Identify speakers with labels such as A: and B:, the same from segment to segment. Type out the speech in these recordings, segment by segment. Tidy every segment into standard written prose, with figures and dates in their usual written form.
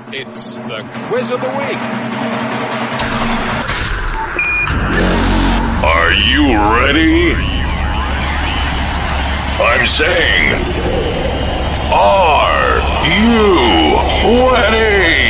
A: It's the quiz of the week.
B: Are you ready? I'm saying, are you ready?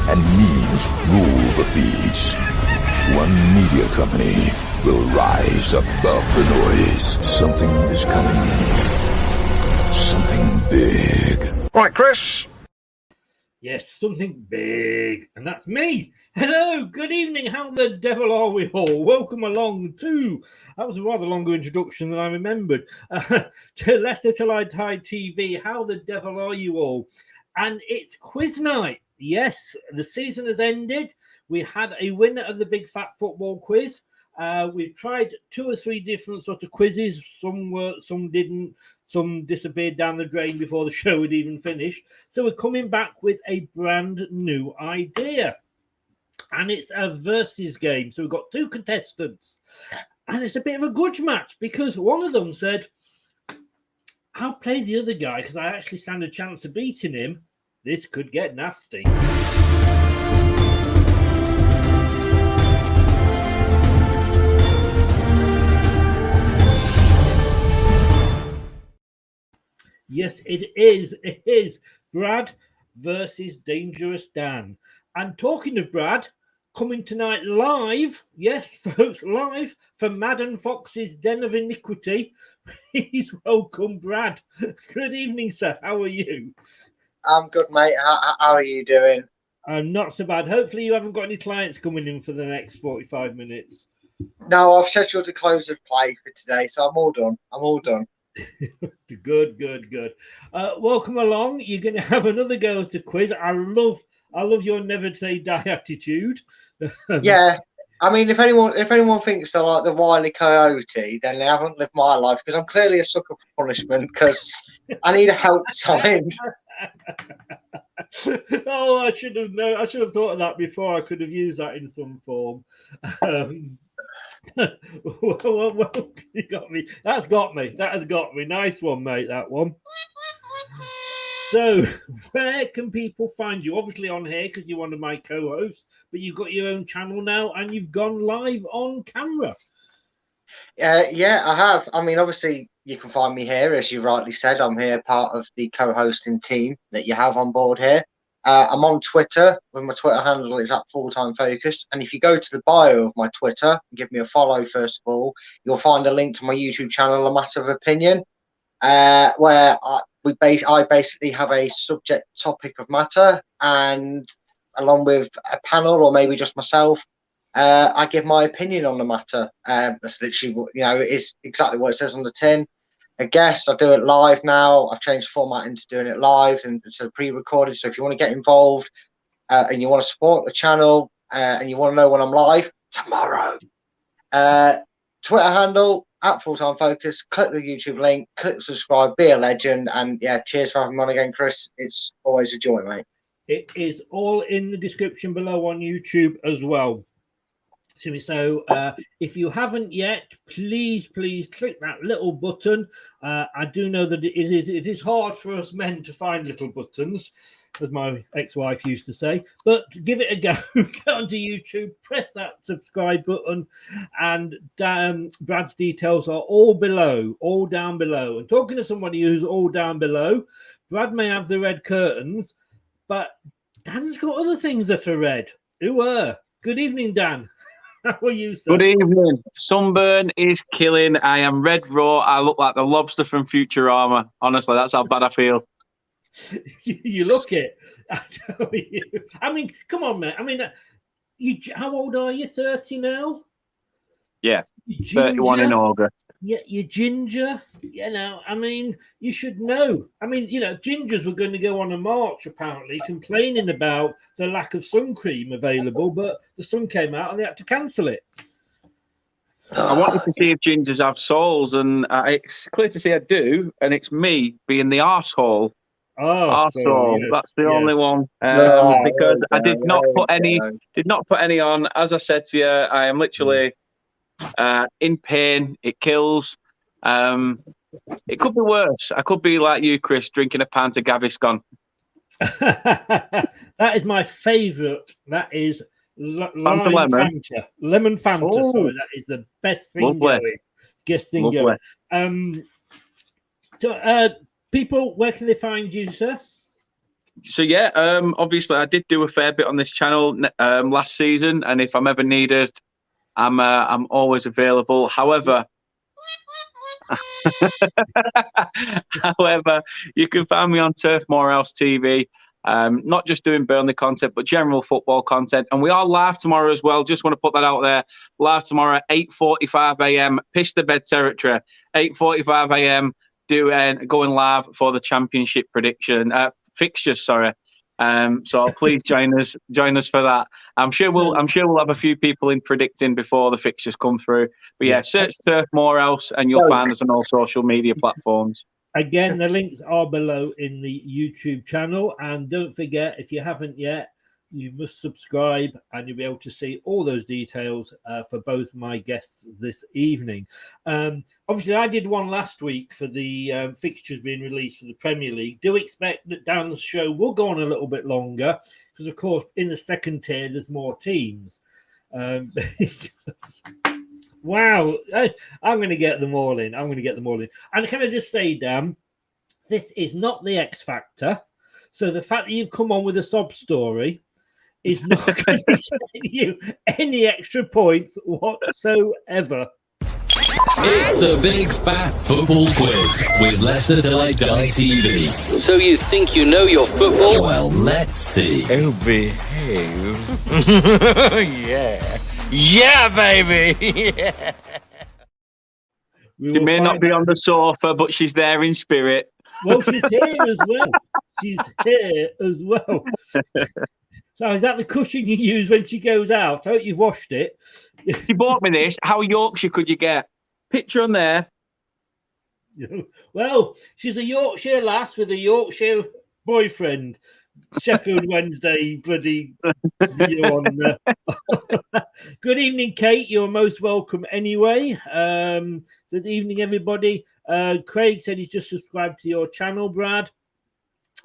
C: And memes rule the feeds. One media company will rise above the noise. Something is coming. Something big.
A: Right, Chris.
D: Yes, something big. And that's me. Hello, good evening. How the devil are we all? Welcome along to, that was a rather longer introduction than I remembered, to Leicester LTIDtv. How the devil are you all? And it's quiz night. Yes, the season has ended. We had a winner of the Big Fat Football Quiz. We've tried 2 or 3 different sort of quizzes. Some worked, some didn't. Some disappeared down the drain before the show had even finished. So we're coming back with a brand new idea. And it's a versus game. So we've got 2 contestants. And it's a bit of a grudge match because one of them said, I'll play the other guy because I actually stand a chance of beating him. This could get nasty. Yes, it is. It is Brad versus Dangerous Dan. And talking of Brad, coming tonight live, yes, folks, live from Madden Fox's Den of Iniquity. Please welcome Brad. Good evening, sir. How are you?
E: I'm good, mate. How are you doing?
D: I'm not so bad. Hopefully you haven't got any clients coming in for the next 45 minutes.
E: No, I've scheduled a close of play for today, so I'm all done.
D: Good. Welcome along. You're going to have another go at the quiz. I love your never say die attitude.
E: Yeah. I mean, if anyone thinks they're like the Wile E. Coyote, then they haven't lived my life because I'm clearly a sucker for punishment because I need a help sign.
D: Oh, I should have known. I should have thought of that before. I could have used that in some form. Well, you got me. That has got me. Nice one, mate. That one. So, where can people find you? Obviously on here because you're one of my co-hosts, but you've got your own channel now and you've gone live on camera.
E: Yeah, I have. I mean, obviously, you can find me here, as you rightly said. I'm here, part of the co-hosting team that you have on board here. I'm on Twitter, with my Twitter handle is @fulltimefocus. And if you go to the bio of my Twitter and give me a follow, first of all, you'll find a link to my YouTube channel, A Matter of Opinion, where I basically have a subject topic of matter, and along with a panel or maybe just myself, I give my opinion on the matter. That's literally what, it is exactly what it says on the tin. A guest, I do it live now. I've changed the format into doing it live and instead of pre-recorded. So if you want to get involved and you want to support the channel and you want to know when I'm live, tomorrow. Twitter handle, @fulltimefocus. Click the YouTube link, click subscribe, be a legend. And yeah, cheers for having me on again, Chris. It's always a joy, mate.
D: It is all in the description below on YouTube as well. So if you haven't yet, please click that little button. I do know that it is hard for us men to find little buttons. as my ex-wife used to say. But give it a go. Go onto YouTube, press that subscribe button, and Brad's details are all down below. And talking to somebody who's all down below, Brad may have the red curtains, but Dan's got other things that are red. Who are? Good evening, Dan. How are you, sir?
F: Good evening. Sunburn is killing. I am red raw. I look like the lobster from Futurama. Honestly, that's how bad I feel.
D: You look it. I tell you. I mean, come on, mate. I mean, how old are you? 30 now?
F: Yeah, 31 in August.
D: Yeah, you're ginger. You know, I mean, you should know. I mean, you know, gingers were going to go on a march, apparently, complaining about the lack of sun cream available, but the sun came out and they had to cancel it.
F: I wanted to see if gingers have souls, and it's clear to see I do, and it's me being the arsehole. Arsehole. Yes, that's the only one. Because I did not put any on. As I said to you, I am literally in pain. It kills. It could be worse. I could be like you, Chris, drinking a pint of Gaviscon.
D: That is my favourite. That is
F: Fanta lemon.
D: Lemon Fanta.
F: Oh,
D: sorry, that is the best thing going. Best thing going. People, where can they find you, sir?
F: So yeah, obviously I did do a fair bit on this channel last season, and if I'm ever needed, I'm always available. However, you can find me on Turf Morehouse TV. Not just doing Burnley content, but general football content. And we are live tomorrow as well. Just want to put that out there. Live tomorrow at 8:45 a.m. Piss the bed territory. 8:45 a.m. Going live for the championship prediction fixtures. Sorry. So please join us for that. I'm sure we'll have a few people in predicting before the fixtures come through. But yeah, search Turf Morehouse and you'll find us on all social media platforms.
D: Again, the links are below in the YouTube channel. And don't forget, if you haven't yet, you must subscribe and you'll be able to see all those details for both my guests this evening. Obviously, I did one last week for the fixtures being released for the Premier League. Do expect that Dan's show will go on a little bit longer because, of course, in the second tier, there's more teams. Wow, I'm going to get them all in. And can I just say, Dan, this is not the X Factor. So the fact that you've come on with a sob story is not going to get you any extra points whatsoever.
G: It's the Big Fat Football Quiz with Leicester LTIDtv. So you think you know your football? Well, let's see.
H: Oh, behave. Yeah. Yeah, baby. Yeah.
F: She may not be on the sofa, but she's there in spirit.
D: Well, she's here as well. So is that the cushion you use when she goes out? I hope you've washed it.
F: She bought me this. How Yorkshire could you get? Picture on there.
D: Well, she's a Yorkshire lass with a Yorkshire boyfriend. Sheffield Wednesday, bloody you on there. Good evening, Kate. You're most welcome anyway. Good evening, everybody. Craig said he's just subscribed to your channel, Brad.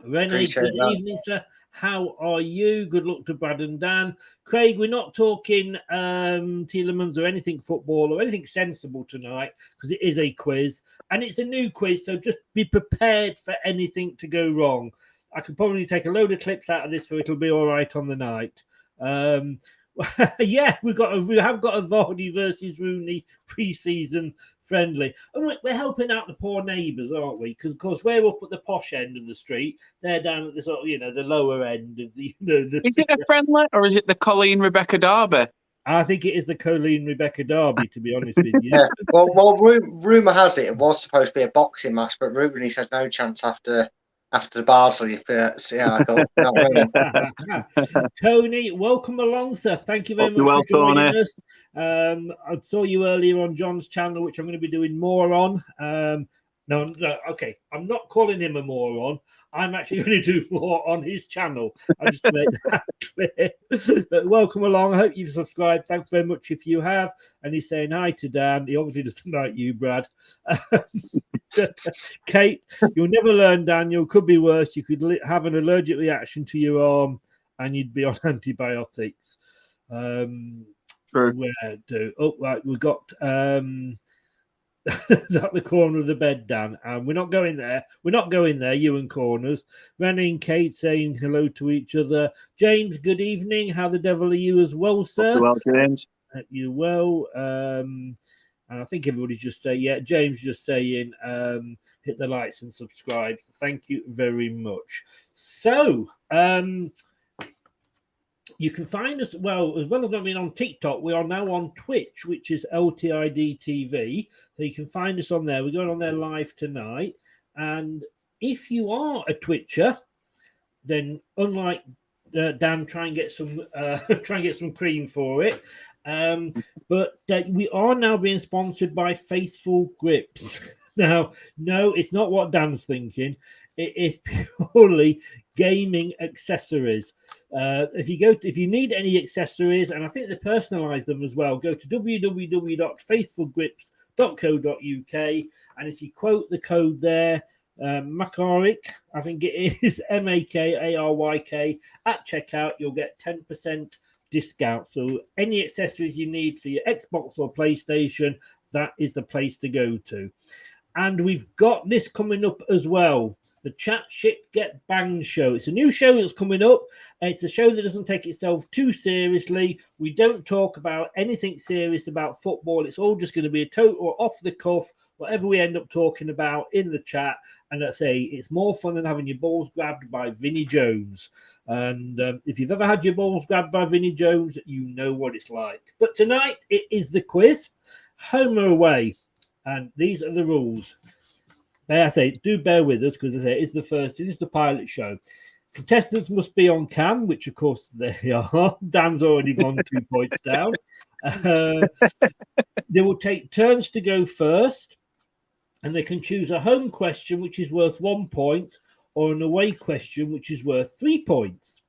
D: Renee, good evening, sir. How are you? Good luck to Brad and Dan. Craig, we're not talking Tielemans or anything football or anything sensible tonight because it is a quiz and it's a new quiz. So just be prepared for anything to go wrong. I could probably take a load of clips out of this for it'll be all right on the night. Yeah, we have got a Vardy versus Rooney pre-season friendly, and we're helping out the poor neighbours, aren't we? Because of course we're up at the posh end of the street, they're down at the sort of, the lower end of the.
F: Is it a friendly or is it the Colleen Rebecca Derby?
D: I think it is the Colleen Rebecca Derby, to be honest with you.
E: Yeah. Well, rumour has it was supposed to be a boxing match, but Ruben said no chance after the Barnsley.
D: Tony, welcome along, sir. Thank you very much for joining us. I saw you earlier on John's channel, which I'm going to be doing more on. No, okay. I'm not calling him a moron. I'm actually going to do more on his channel. I just make that clear. But welcome along. I hope you've subscribed. Thanks very much if you have. And he's saying hi to Dan. He obviously doesn't like you, Brad. Kate, you'll never learn, Daniel. Could be worse. You could have an allergic reaction to your arm and you'd be on antibiotics.
F: True.
D: Where do? Oh, right. We've got at the corner of the bed, Dan. And we're not going there. We're not going there, you and Corners. Rennie and Kate saying hello to each other. James, good evening. How the devil are you as well, sir?
F: Well, James.
D: You well. And I think everybody's just saying, yeah, James just saying, hit the likes and subscribe. Thank you very much. So, you can find us, well as not being on TikTok, we are now on Twitch, which is LTIDtv. So you can find us on there. We're going on there live tonight. And if you are a Twitcher, then unlike Dan, try and get some cream for it. But we are now being sponsored by Faithful Grips. Now, no, it's not what Dan's thinking. It is purely gaming accessories. If you need any accessories, and I think they personalize them as well, go to www.faithfulgrips.co.uk, and if you quote the code there, Makaryk, I think it is MAKARYK, at checkout, you'll get 10% discount. So any accessories you need for your Xbox or PlayStation, that is the place to go to. And we've got this coming up as well, the Chat Shit Get Banged show. It's a new show that's coming up. It's a show that doesn't take itself too seriously. We don't talk about anything serious about football. It's all just going to be a total off the cuff, whatever we end up talking about in the chat. And I say it's more fun than having your balls grabbed by Vinnie Jones. And if you've ever had your balls grabbed by Vinnie Jones, you know what it's like. But tonight it is the quiz, home or away. And these are the rules. I say, do bear with us because it is the pilot show. Contestants must be on cam, which of course they are. Dan's already gone 2 points down. They will take turns to go first, and they can choose a home question, which is worth 1 point, or an away question, which is worth 3 points.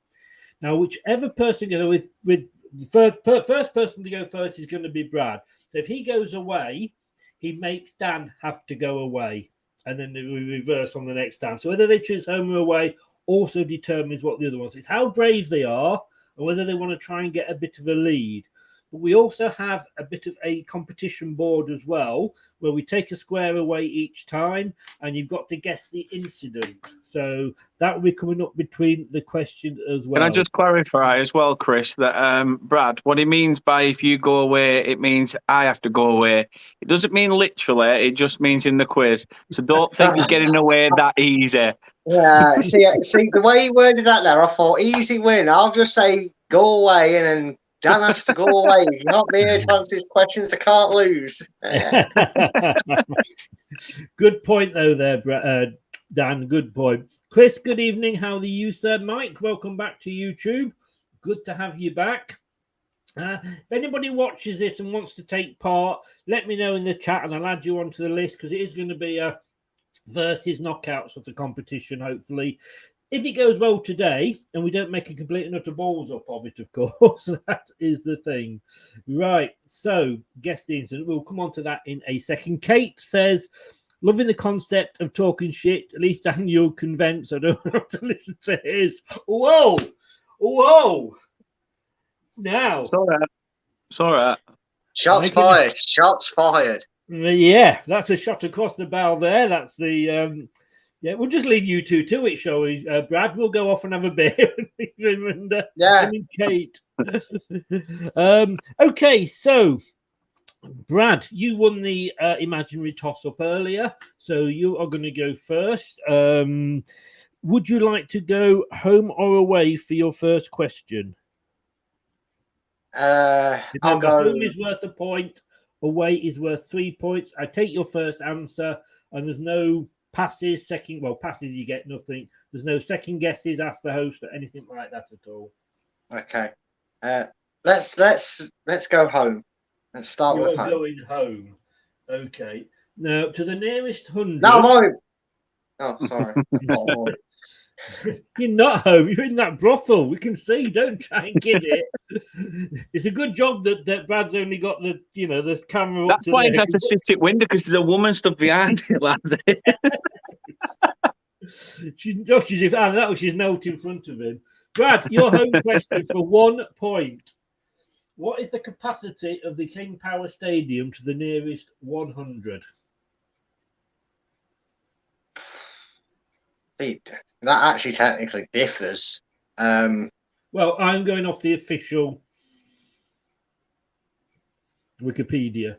D: Now, whichever person goes with the first person to go first is going to be Brad. So if he goes away, he makes Dan have to go away, and then we reverse on the next time. So whether they choose home or away also determines what the other ones. It's how brave they are and whether they want to try and get a bit of a lead. But we also have a bit of a competition board as well, where we take a square away each time, and you've got to guess the incident. So that will be coming up between the questions as well.
F: Can I just clarify as well, Chris, that Brad, what he means by if you go away, it means I have to go away. It doesn't mean literally, it just means in the quiz. So don't think you're getting away that easy.
E: Yeah, see, the way you worded that there, I thought easy win. I'll just say go away, and then Dan has to go away. You're not being able to answer these questions. I can't lose.
D: Good point, though, there, Dan. Good point. Chris, good evening. How are you, sir? Mike, welcome back to YouTube. Good to have you back. If anybody watches this and wants to take part, let me know in the chat, and I'll add you onto the list because it is going to be a versus knockouts of the competition, hopefully. If it goes well today and we don't make a complete and utter balls up of it, of course, that is the thing. Right, so guess the incident. We'll come on to that in a second. Kate says, loving the concept of talking shit. At least Daniel convinced. I don't have to listen to his. Whoa! Now.
F: It's all right.
E: Shots fired. Shots fired.
D: Yeah, that's a shot across the bow there. That's the... Yeah, we'll just leave you two to it, shall we? Brad, we'll go off and have a beer. And Kate. Okay, so Brad, you won the imaginary toss-up earlier, so you are going to go first. Would you like to go home or away for your first question?
E: I'll go.
D: Home is worth a point. Away is worth 3 points. I take your first answer, and there's no passes, passes you get nothing. There's no second guesses, ask the host, or anything like that at all.
E: Okay. Let's go home. Let's start with home.
D: Going home. Okay. Now to the nearest 100.
E: No, I'm home. Oh, sorry.
D: You're not home. You're in that brothel. We can see. Don't try and kid it. It's a good job that Brad's only got the the camera up
F: That's
D: to
F: why
D: there.
F: he's had to sit at window because there's a woman stood behind it like that.
D: She's knelt in front of him. Brad, your home question for 1 point. What is the capacity of the King Power Stadium to the nearest 100?
E: That actually technically differs.
D: Well, I'm going off the official Wikipedia.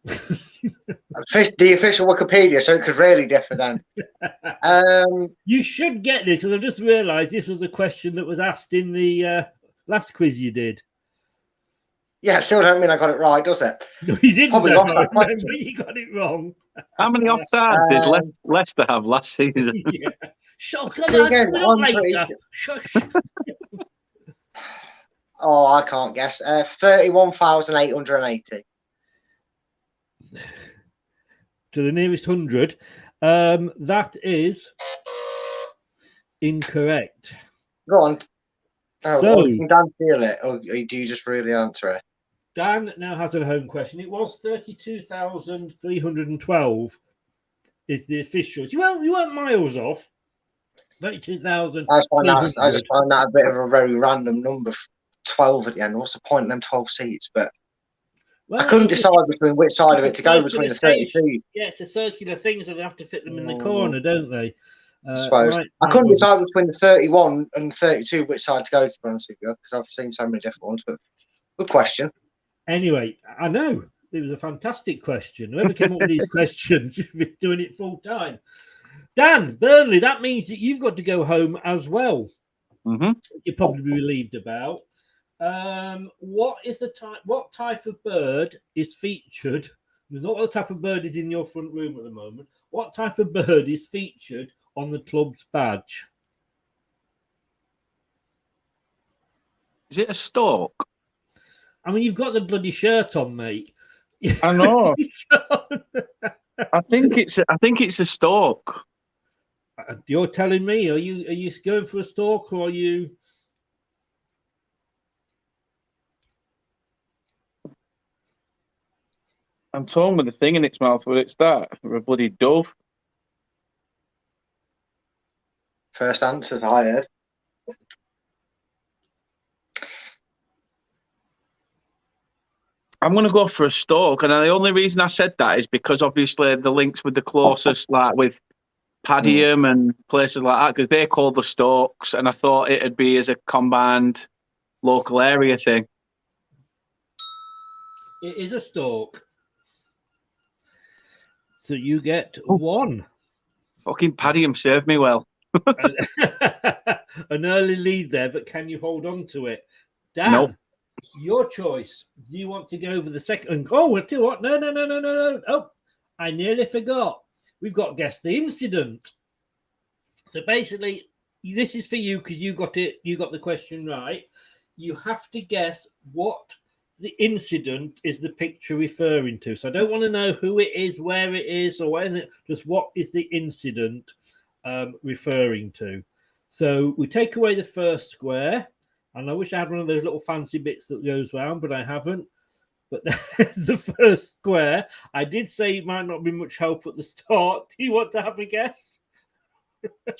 E: The official Wikipedia, so it could really differ then.
D: You should get this because I just realised this was a question that was asked in the last quiz you did.
E: Yeah, still don't mean I got it right, does it?
D: No, you didn't.
E: Probably lost that
D: But
E: question.
D: you got it wrong.
F: How many offsides did Leicester have last season?
D: Yeah. Shut up,
E: See again,
D: later. Shush.
E: Oh, I can't guess. 31,880.
D: To the nearest 100. That is incorrect.
E: Go on. Oh,
D: So-
E: can Dan feel it, or do you just really answer it?
D: Dan now has a home question. It was 32,312 is the official. Well, you weren't miles off. 32,000.
E: I just find that a bit of a very random number. 12 at the end. What's the point in them 12 seats? But
D: Well,
E: I couldn't
D: it's a-
E: decide between which side of it
D: it's
E: to
D: a
E: go
D: circular
E: between the
D: station.
E: 32.
D: Yeah, it's a circular thing, so they have to fit them in the corner, don't they?
E: I suppose. I couldn't decide between the 31 and 32 which side to go to, be honest with you, because I've seen so many different ones. But good question.
D: Anyway, I know it was a fantastic question. Whoever came up with these questions should be doing it full time. Dan, Burnley, that means that you've got to go home as well.
F: Mm-hmm.
D: You'll probably be relieved about. What type of bird is featured? There's not what type of bird is in your front room at the moment. What type of bird is featured on the club's badge?
F: Is it a stork?
D: I mean, you've got the bloody shirt on, mate.
F: I know. I think it's a stork.
D: You're telling me? Are you going for a stork, or are you?
F: I'm torn with the thing in its mouth, but it's that or a bloody dove.
E: First answers I heard.
F: I'm going to go for a stork, and the only reason I said that is because obviously the links with the closest, like with Padiham and places like that, because they're called the Storks, and I thought it'd be as a combined local area thing.
D: It is a stork. So you get one.
F: Fucking Padiham served me well.
D: An early lead there, but can you hold on to it? Dan,
F: Nope.
D: Your choice. Do you want to go over the second? Oh, tell you what? No. Oh, I nearly forgot. We've got guess the incident. So basically, this is for you because you got it. You got the question right. You have to guess what the incident is the picture referring to. So I don't want to know who it is, where it is, or anything. Just what is the incident referring to. So we take away the first square. And I wish I had one of those little fancy bits that goes round, but I haven't. But there's the first square. I did say it might not be much help at the start. Do you want to have a guess?
F: I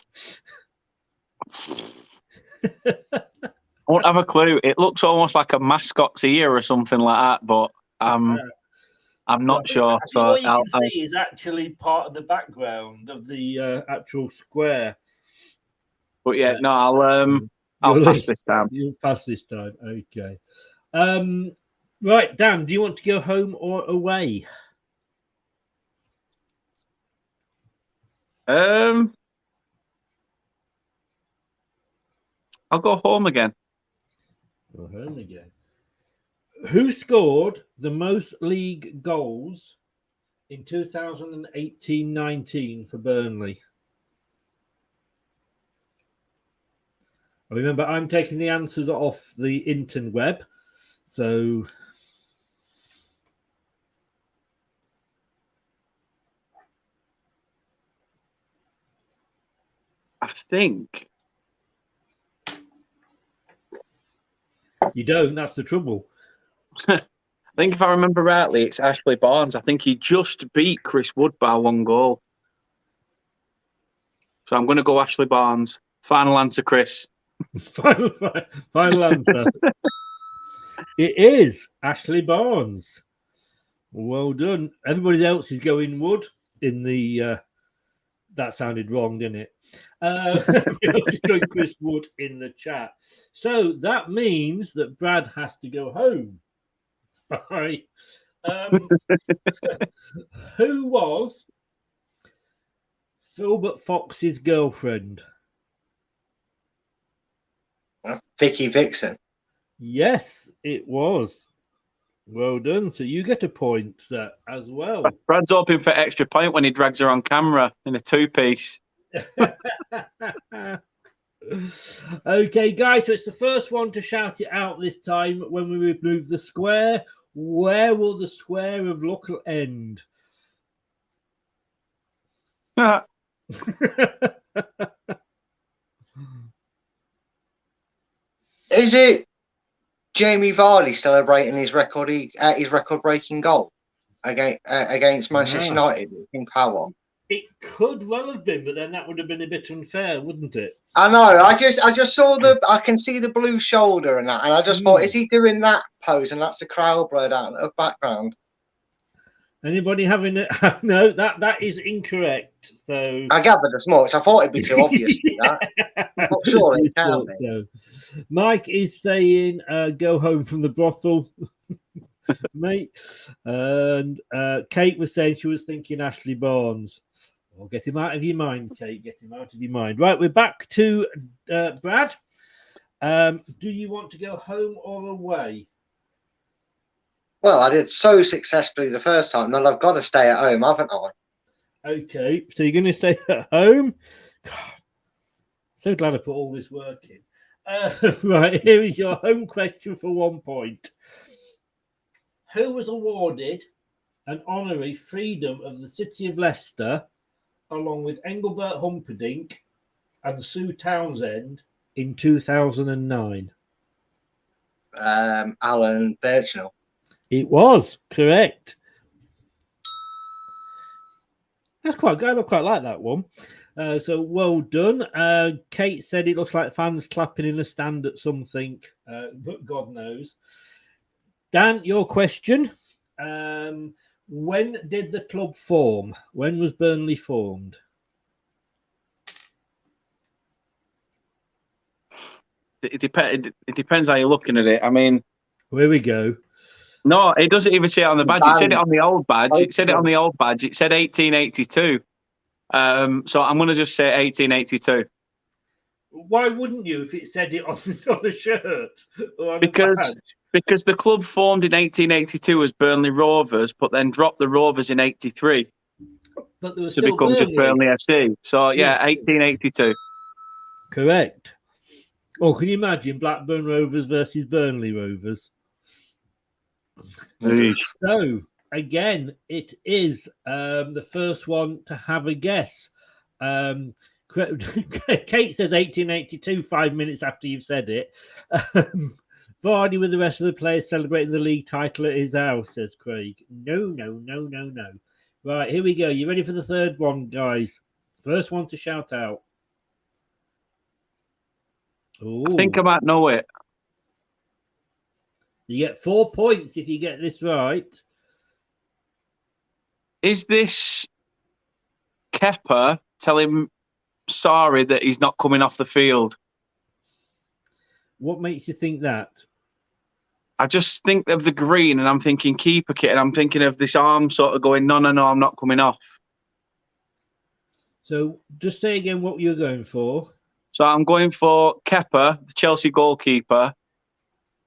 F: won't have a clue. It looks almost like a mascot's ear or something like that, but I'm not sure. So
D: what you can see is actually part of the background of the actual square.
F: But yeah, no, I'll pass this time.
D: You'll pass this time. Okay. Right, Dan, do you want to go home or away?
F: I'll go home again.
D: Go home again. Who scored the most league goals in 2018-19 for Burnley? Remember, I'm taking the answers off the interweb. So
F: I think.
D: You don't. That's the trouble.
F: I think if I remember rightly, it's Ashley Barnes. I think he just beat Chris Wood by 1 goal. So I'm going to go Ashley Barnes. Final answer, Chris.
D: Final answer. It is Ashley Barnes. Well done. Everybody else is going Wood in the. That sounded wrong, didn't it? Going Chris Wood in the chat. So that means that Brad has to go home. Right. Who was Filbert Fox's girlfriend?
E: Vicky Vixen.
D: Yes, it was. Well done. So you get a point as well.
F: Brad's hoping for extra point when he drags her on camera in a 2-piece.
D: Okay, guys, so it's the first one to shout it out this time when we remove the square. Where will the square of luck end?
E: Is it Jamie Vardy celebrating his record-breaking goal against Manchester United in Power?
D: It could well have been, but then that would have been a bit unfair, wouldn't it?
E: I know. I just saw I can see the blue shoulder and that, and I just thought, is he doing that pose? And that's the crowd blurred out of background.
D: Anybody having it? No, that is incorrect. So
E: I gathered as much. I thought it'd be too obvious. That. I'm not sure it can be.
D: So. Mike is saying, "Go home from the brothel." Mate, and Kate was saying she was thinking Ashley Barnes. Well, get him out of your mind, Kate. Get him out of your mind. Right, we're back to Brad. Do you want to go home or away?
E: Well, I did so successfully the first time that I've got to stay at home, haven't I?
D: Okay, so you're going to stay at home. God, so glad I put all this work in. Right, here is your home question for 1 point. Who was awarded an honorary Freedom of the City of Leicester along with Engelbert Humperdinck and Sue Townsend in 2009?
E: Alan Birchnell.
D: It was correct. That's quite good. I quite like that one. So well done. Kate said it looks like fans clapping in the stand at something, but God knows. Dan, your question. When did the club form? When was Burnley formed?
F: It depends how you're looking at it. I mean,
D: here we go.
F: No, it doesn't even say it on the badge. It said it on the old badge. It said 1882. So I'm going to just say 1882.
D: Why wouldn't you if it said it on the shirt? Or on
F: because the club formed in 1882 as Burnley Rovers, but then dropped the Rovers in 83 to become just Burnley FC. So yeah, 1882.
D: Correct. Oh, can you imagine Blackburn Rovers versus Burnley Rovers? So again, it is the first one to have a guess. Kate says 1882, 5 minutes after you've said it. Vardy with the rest of the players celebrating the league title at his house, says Craig. No. Right, here we go. You ready for the third one, guys? First one to shout out. Ooh.
F: I think I might know it.
D: You get 4 points if you get this right.
F: Is this Kepa telling Sarri that he's not coming off the field?
D: What makes you think that?
F: I just think of the green and I'm thinking keeper kit and I'm thinking of this arm sort of going, no, I'm not coming off.
D: So just say again what you're going for.
F: So I'm going for Kepa, the Chelsea goalkeeper,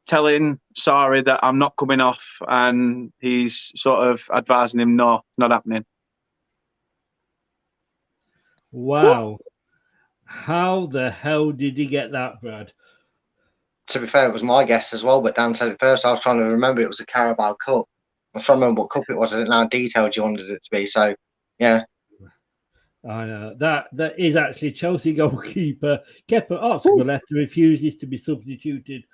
F: telling Sarri that I'm not coming off and he's sort of advising him, no, it's not happening.
D: Wow. How the hell did he get that, Brad?
E: To be fair, it was my guess as well, but Dan said it first. I was trying to remember it was a Carabao Cup. I was trying to remember what cup it was. I didn't know how detailed you wanted it to be. So, yeah.
D: I know that is actually Chelsea goalkeeper Kepa Archibald refuses to be substituted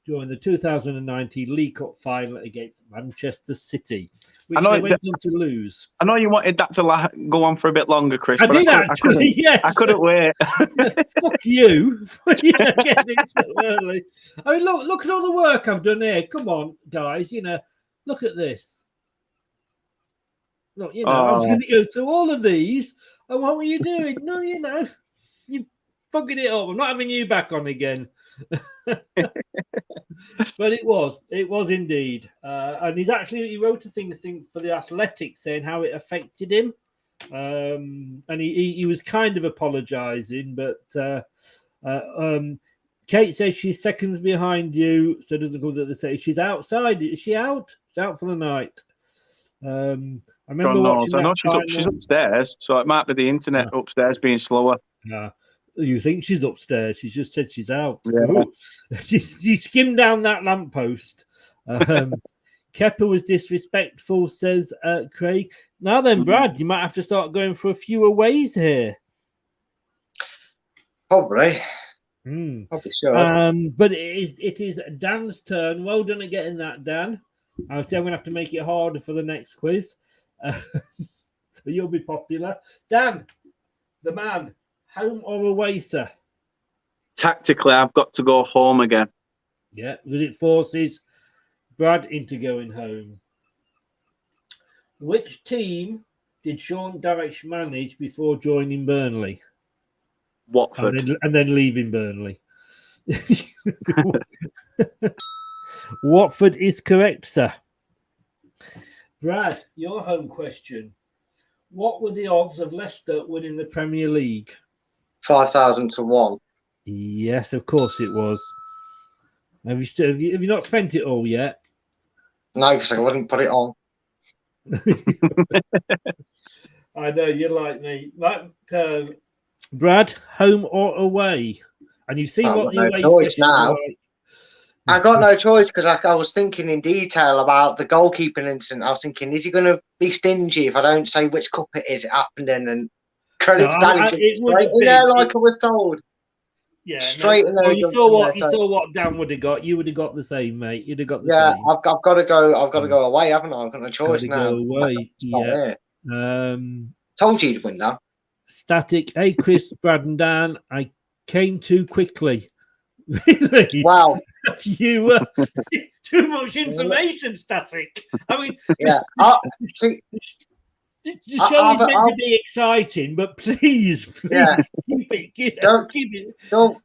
D: during the 2019 League Cup final against Manchester City, which they went on to lose.
F: I know you wanted that to go on for a bit longer, Chris.
D: I did actually. Yes,
F: I couldn't wait.
D: Fuck you for getting it so early. I mean, look at all the work I've done here. Come on, guys. Look at this. Look, I was going to go through all of these. And what were you doing? No, you fucking it up. I'm not having you back on again. But it was indeed. And he wrote a thing for the Athletic saying how it affected him. And he was kind of apologising, but Kate says she's seconds behind you, so it doesn't go that they say she's outside. Is she out? She's out for the night. I remember watching.
F: I know she's upstairs, so it might be the internet upstairs being slower.
D: Yeah. You think she's upstairs? She just said she's out.
F: Yeah.
D: She skimmed down that lamppost. Kepa was disrespectful, says Craig. Now then, Brad, you might have to start going for a few aways here.
E: Probably.
D: Probably sure. But it is Dan's turn. Well done at getting that, Dan. I'll say I'm going to have to make it harder for the next quiz. So you'll be popular. Dan, the man, home or away, sir?
F: Tactically, I've got to go home again.
D: Yeah, because it forces Brad into going home. Which team did Sean Darrach manage before joining Burnley?
F: Watford.
D: And then leaving Burnley. Watford is correct, sir. Brad, your home question. What were the odds of Leicester winning the Premier League?
E: 5,000 to 1.
D: Yes, of course it was. Have you not spent it all yet?
E: No, because I wouldn't put it on.
D: I know, you're like me. Brad, home or away? And you've seen what the away
E: choice now.
D: Like.
E: I got no choice because I was thinking in detail about the goalkeeping incident. I was thinking, is he going to be stingy if I don't say which cup it is it happened in? And credits Danny straight in there like I was told.
D: Yeah,
E: straight in there.
D: Well, you saw what Dan would have got. You would have got the same, mate. You'd have got the same.
E: Yeah, I've got to go. I've got to go away, haven't I? I've got no choice now.
D: Go away. Yeah.
E: Told you to win that.
D: Static. Hey, Chris, Brad, and Dan. I came too quickly. Really?
E: Wow.
D: You were too much information, Static. I mean,
E: yeah.
D: The show is meant to be exciting, but please keep it.
E: Don't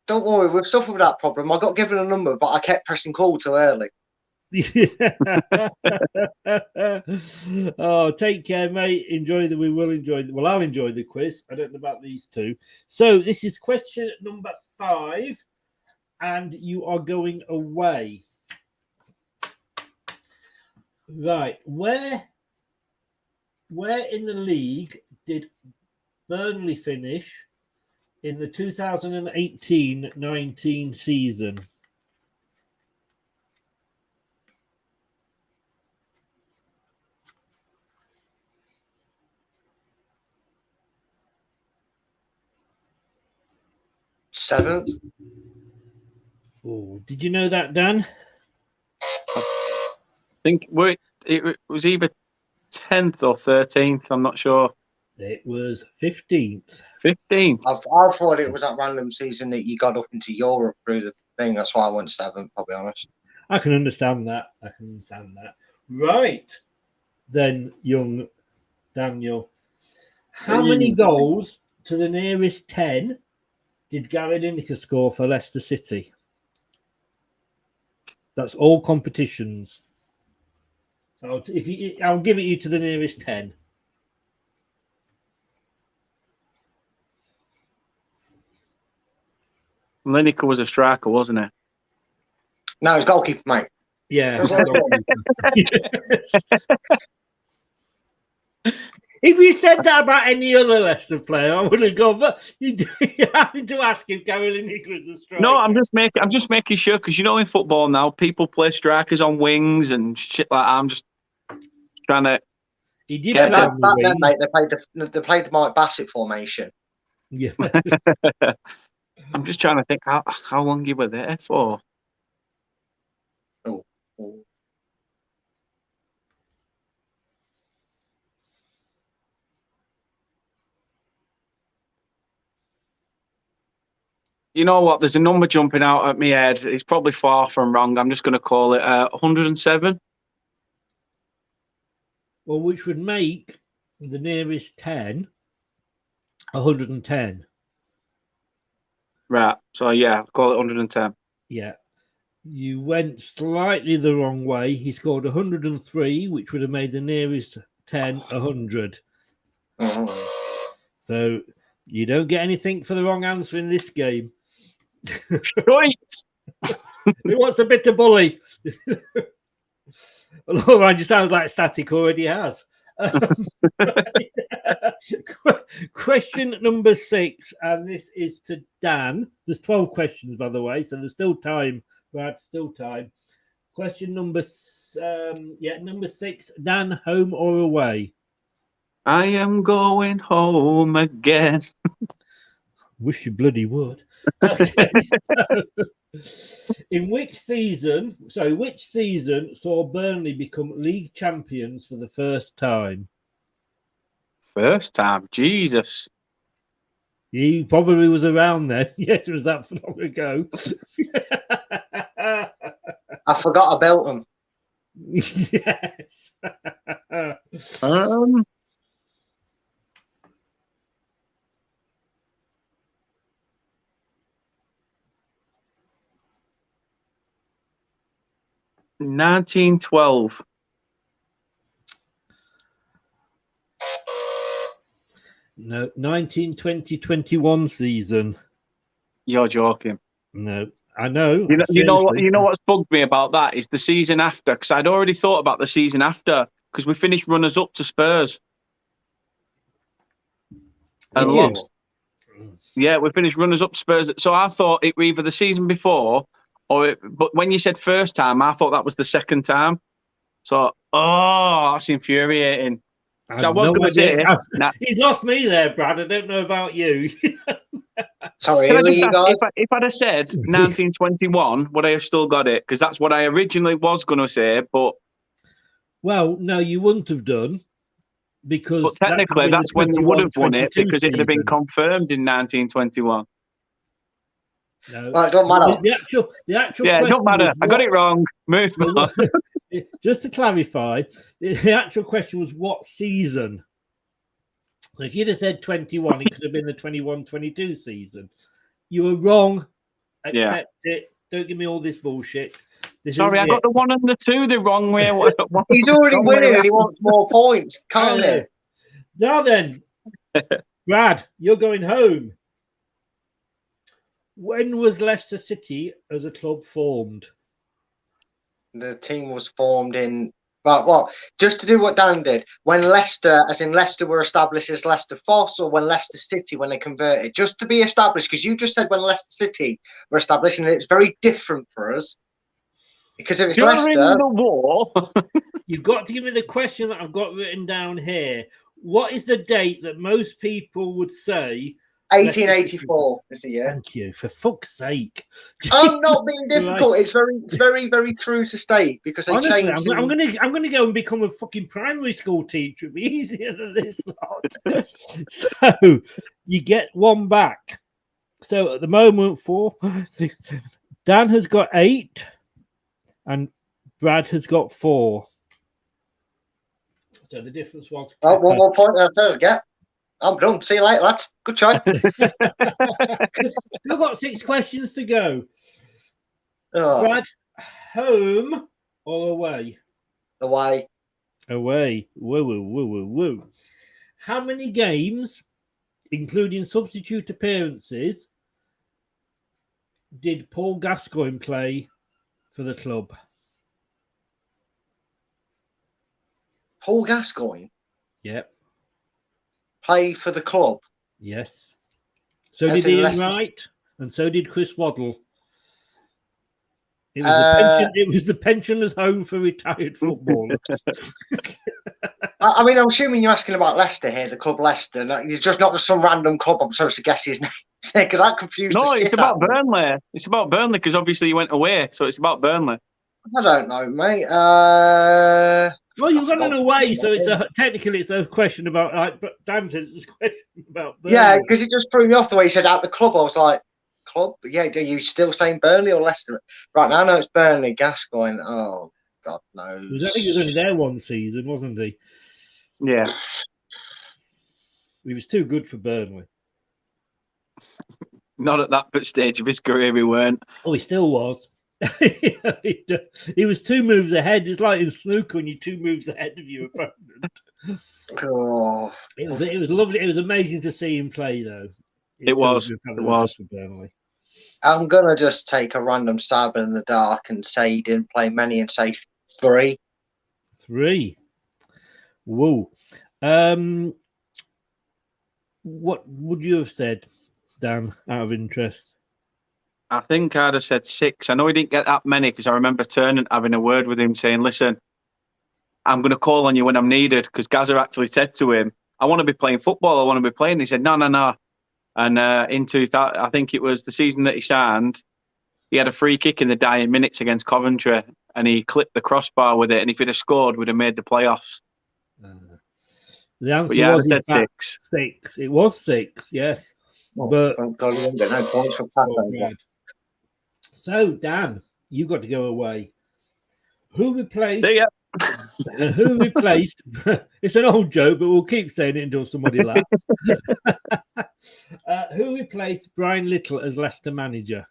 E: worry. We've suffered with that problem. I got given a number, but I kept pressing call too early.
D: Oh, take care, mate. I'll enjoy the quiz. I don't know about these two. So this is question number 5, and you are going away. Right. Where in the league did Burnley finish in the 2018-19 season?
E: Seventh.
D: Oh, did you know that, Dan?
F: I think it was either 10th or 13th. I'm not sure.
D: It was 15th.
F: 15th.
E: I thought it was that random season that you got up into Europe through the thing. That's why I went 7th, I'll be honest.
D: I can understand that. Right. Then, young Daniel. How many goals to the nearest 10 did Gary Lineker score for Leicester City? That's all competitions. So I'll give it you to the nearest 10.
F: Lineker was a striker, wasn't he?
E: No, he's goalkeeper, mate.
D: Yeah. If you said that about any other Leicester player, I would have gone. But you're having to ask if Gary Lineker was a striker.
F: No, I'm just making sure because in football now people play strikers on wings and shit like that. I'm just trying to
D: He did
E: Yeah,
D: play
E: back
D: on the
E: then,
D: wing.
E: mate, they played the Mike Bassett formation.
D: Yeah.
F: I'm just trying to think how long you were there for.
E: Oh.
F: You know what? There's a number jumping out at my head. It's probably far from wrong. I'm just going to call it 107.
D: Well, which would make the nearest 10 110.
F: Right. So, yeah, call it 110.
D: Yeah. You went slightly the wrong way. He scored 103, which would have made the nearest 10 100.
E: Mhm.
D: So you don't get anything for the wrong answer in this game.
F: Right.
D: Who wants a bit of bully? Well, Ryan just sounds like Static already has. Question number 6, and this is to Dan. There's 12 questions, by the way, so there's still time. Brad, still time. Question number 6. Dan, home or away?
F: I am going home again.
D: Wish you bloody would. Okay, so, which season saw Burnley become league champions for the first time?
F: First time. Jesus.
D: He probably was around then. Yes, it was that long ago.
E: I forgot about them.
D: Yes.
F: 1912.
D: No, 1920-21 season.
F: You're joking.
D: No, I know.
F: You know what's bugged me about that is the season after, because I'd already thought about the season after, because we finished runners up to Spurs and lost. Yeah, we finished runners up Spurs. So I thought it were either the season before but when you said first time, I thought that was the second time. So that's infuriating. So I was going to say,
D: he's lost me there, Brad. I don't know about you.
E: Sorry,
F: if I'd have said 1921, would I have still got it? Because that's what I originally was going to say. But
D: well, no, you wouldn't have done, because
F: but technically that's when they would have won it, because it would have been confirmed in 1921.
D: No,
E: well, it don't matter.
D: The actual.
F: Yeah, it don't matter. I got it wrong. Move on.
D: Just to clarify, the actual question was what season. So if you'd have said 21, it could have been the 21-22 season. You were wrong. Accept it. Don't give me all this bullshit.
F: Sorry, I got the 1 and the 2 the wrong way.
E: He's already winning and he wants more points. Can't he?
D: Now then, Brad, you're going home. When was Leicester City as a club formed?
E: The team was formed in, well, just to do what Dan did, when Leicester, as in Leicester were established as Leicester Foss, or when Leicester City, when they converted, just to be established, because you just said when Leicester City were established, and it's very different for us. Because if it's
F: During
E: Leicester...
F: the war...
D: You've got to give me the question that I've got written down here. What is the date that most people would say...
E: 1884 is the year.
D: Thank you, for fuck's sake.
E: I'm not being difficult. It's very, very true to state, because they
D: honestly,
E: changed.
D: I'm gonna go and become a fucking primary school teacher. It'd be easier than this lot. So you get one back. So at the moment, 4, 5, 6, 7. Dan has got 8, and Brad has got 4. So the difference was.
E: Oh, one more point. I'll get. I'm done. See you later, lads. Good try.
D: We've got 6 questions to go.
E: Oh.
D: Brad, home or away?
E: Away.
D: Away. Woo. How many games, including substitute appearances, did Paul Gascoigne play for the club?
E: Paul Gascoigne?
D: Yep.
E: Play for the club?
D: Yes. So did Ian Wright, and so did Chris Waddle. It was the pensioners' home for retired footballers.
E: I mean, I'm assuming you're asking about Leicester here, the club Leicester. You're just not just some random club I'm supposed to guess his name. Because that confused
F: No,
E: the shit
F: it's about
E: out of me.
F: Burnley. It's about Burnley because obviously you went away, so it's about Burnley.
E: I don't know, mate.
D: Well, you've gone on away, so technically it's a question about Dan says it's a question about Burnley.
E: Yeah, because it just threw me off the way he said out the club. I was like, club? Yeah, are you still saying Burnley or Leicester? Right now, no, it's Burnley. Gascoigne. Oh, God knows.
D: I think he was only there one season, wasn't he?
F: Yeah.
D: He was too good for Burnley.
F: Not at that stage of his career, he weren't.
D: Oh, he still was. He was 2 moves ahead. It's like in snooker when you're 2 moves ahead of your opponent.
E: Oh.
D: It was lovely. It was amazing to see him play, though.
F: It was.
D: For Burnley.
E: I'm gonna just take a random stab in the dark and say he didn't play many and say 3.
D: 3. Whoa. What would you have said, Dan, out of interest?
F: I think I'd have said 6. I know he didn't get that many because I remember turning, having a word with him saying, listen, I'm going to call on you when I'm needed, because Gazza actually said to him, I want to be playing football. I want to be playing. He said, no. And in 2000, I think it was the season that he signed, he had a free kick in the dying minutes against Coventry and he clipped the crossbar with it. And if he'd have scored, we'd have made the playoffs.
D: The answer was
F: 6.
D: 6. It was 6, yes.
E: Oh,
D: but
E: thank God we didn't get no points for Paco.
D: So, Dan, you got to go away. Who replaced?
F: See ya.
D: Who replaced? It's an old joke, but we'll keep saying it until somebody laughs. Who replaced Brian Little as Leicester manager?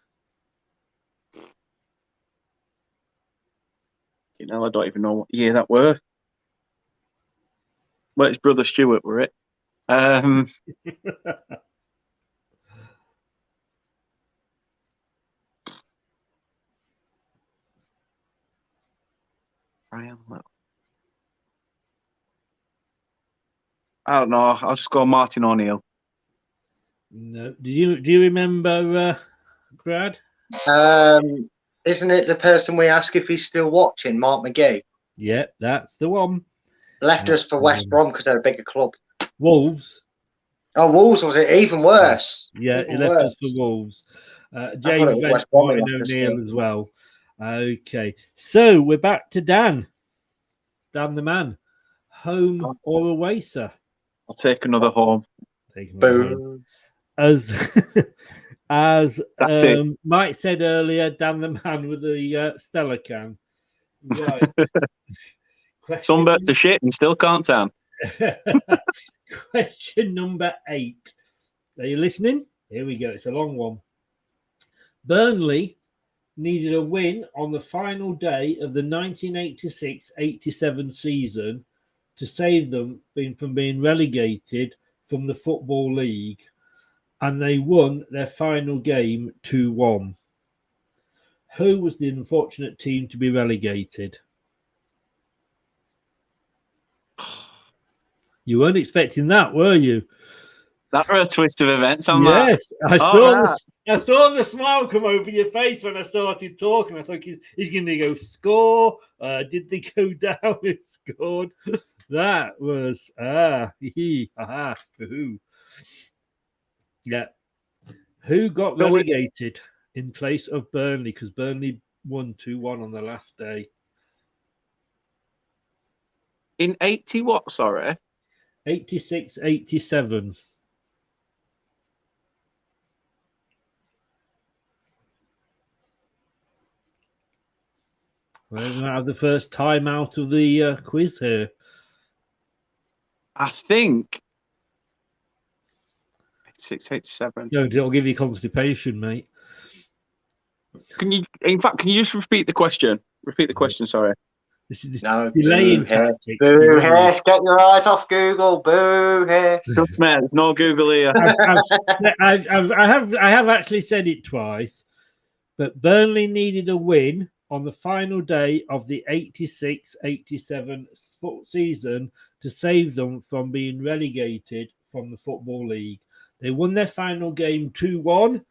F: You know, I don't even know what year that were. Well, it's brother Stuart, were it? Brian Little. I don't know. I'll just go Martin O'Neill.
D: No. Do you remember Brad?
E: Isn't it the person we ask if he's still watching, Mark McGee?
D: Yeah, that's the one.
E: Left us for West Brom because they're a bigger club.
D: Wolves.
E: Oh, Wolves, was it even worse?
D: Yeah, he left us for Wolves. James Martin O'Neill as well. Okay, so we're back to Dan. Dan the man. Home or away, sir?
F: I'll take another home.
E: Boom.
D: As Mike said earlier, Dan the man with the Stella can. Right.
F: Sunburnt to shit and still can't tan.
D: Question number 8. Are you listening? Here we go. It's a long one. Burnley needed a win on the final day of the 1986-87 season to save them from being relegated from the Football League, and they won their final game 2-1. Who was the unfortunate team to be relegated? You weren't expecting that, were you?
F: That was a twist of events.
D: Yes, I saw the smile come over your face when I started talking. I thought he's going to go score. Did they go down and scored? That was boo. Yeah. Who got relegated in place of Burnley? Because Burnley won 2-1 on the last day.
F: In 80 what, sorry?
D: 86-87. We're going to have the first time out of the quiz here.
F: I think 86-87.
D: No, it'll give you constipation, mate.
F: Can you just repeat the question? Repeat the question, sorry.
E: No,
D: delaying
E: tactics. Boo here. Get your eyes off Google. Boo here.
F: Trust me, there's no Google here.
D: I have actually said it twice, but Burnley needed a win on the final day of the 86-87 season to save them from being relegated from the Football League. They won their final game 2-1.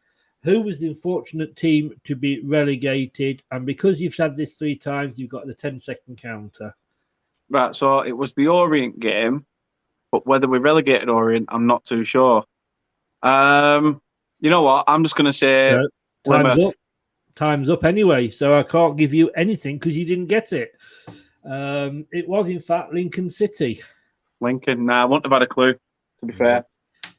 D: Who was the unfortunate team to be relegated? And because you've said this 3 times, you've got the 10-second counter.
F: Right, so it was the Orient game, but whether we relegated Orient, I'm not too sure. You know what? I'm just going to say
D: No,
F: Plymouth.
D: time's up. Time's up anyway, so I can't give you anything because you didn't get it. It was, in fact, Lincoln City.
F: Lincoln. Nah, I wouldn't have had a clue, to be fair.